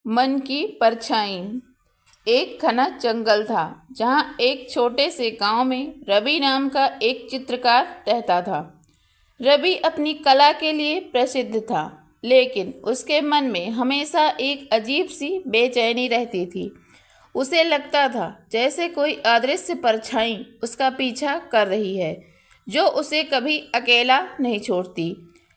मन की परछाई। एक घना जंगल था जहाँ एक छोटे से गांव में रवि नाम का एक चित्रकार रहता था। रवि अपनी कला के लिए प्रसिद्ध था, लेकिन उसके मन में हमेशा एक अजीब सी बेचैनी रहती थी। उसे लगता था जैसे कोई अदृश्य परछाई उसका पीछा कर रही है, जो उसे कभी अकेला नहीं छोड़ती।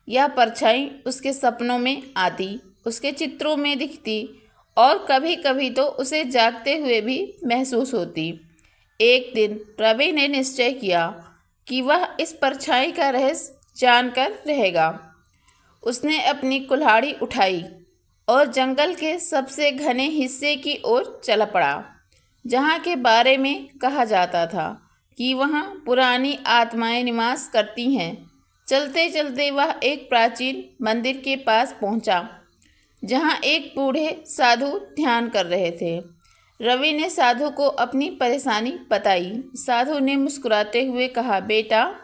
यह परछाई उसके सपनों में आती, उसके चित्रों में दिखती और कभी कभी तो उसे जागते हुए भी महसूस होती। एक दिन रवि ने निश्चय किया कि वह इस परछाई का रहस्य जानकर रहेगा। उसने अपनी कुल्हाड़ी उठाई और जंगल के सबसे घने हिस्से की ओर चल पड़ा, जहाँ के बारे में कहा जाता था कि वहाँ पुरानी आत्माएं निवास करती हैं। चलते चलते वह एक प्राचीन मंदिर के पास पहुँचा, जहाँ एक बूढ़े साधु ध्यान कर रहे थे। रवि ने साधु को अपनी परेशानी बताई। साधु ने मुस्कुराते हुए कहा, बेटा,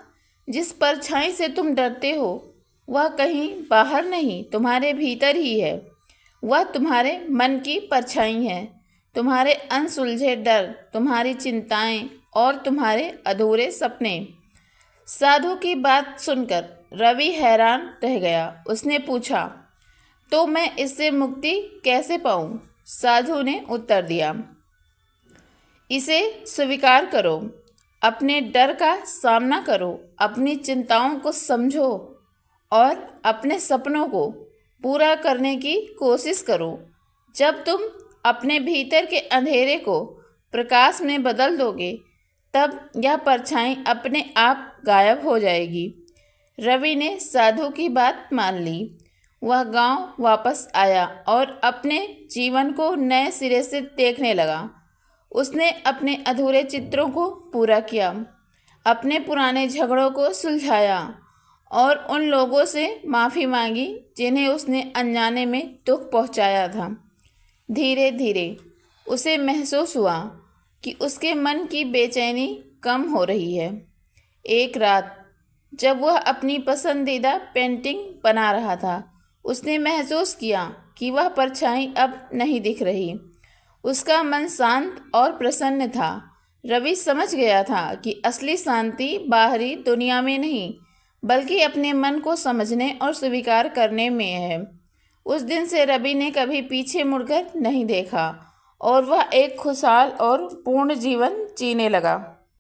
जिस परछाई से तुम डरते हो वह कहीं बाहर नहीं, तुम्हारे भीतर ही है। वह तुम्हारे मन की परछाई है, तुम्हारे अनसुलझे डर, तुम्हारी चिंताएं और तुम्हारे अधूरे सपने। साधु की बात सुनकर रवि हैरान रह गया। उसने पूछा, तो मैं इससे मुक्ति कैसे पाऊं? साधु ने उत्तर दिया, इसे स्वीकार करो, अपने डर का सामना करो, अपनी चिंताओं को समझो और अपने सपनों को पूरा करने की कोशिश करो। जब तुम अपने भीतर के अंधेरे को प्रकाश में बदल दोगे, तब यह परछाई अपने आप गायब हो जाएगी। रवि ने साधु की बात मान ली। वह गांव वापस आया और अपने जीवन को नए सिरे से देखने लगा। उसने अपने अधूरे चित्रों को पूरा किया, अपने पुराने झगड़ों को सुलझाया और उन लोगों से माफ़ी मांगी जिन्हें उसने अनजाने में दुख पहुंचाया था। धीरे धीरे उसे महसूस हुआ कि उसके मन की बेचैनी कम हो रही है। एक रात जब वह अपनी पसंदीदा पेंटिंग बना रहा था, उसने महसूस किया कि वह परछाई अब नहीं दिख रही। उसका मन शांत और प्रसन्न था। रवि समझ गया था कि असली शांति बाहरी दुनिया में नहीं, बल्कि अपने मन को समझने और स्वीकार करने में है। उस दिन से रवि ने कभी पीछे मुड़कर नहीं देखा और वह एक खुशहाल और पूर्ण जीवन जीने लगा।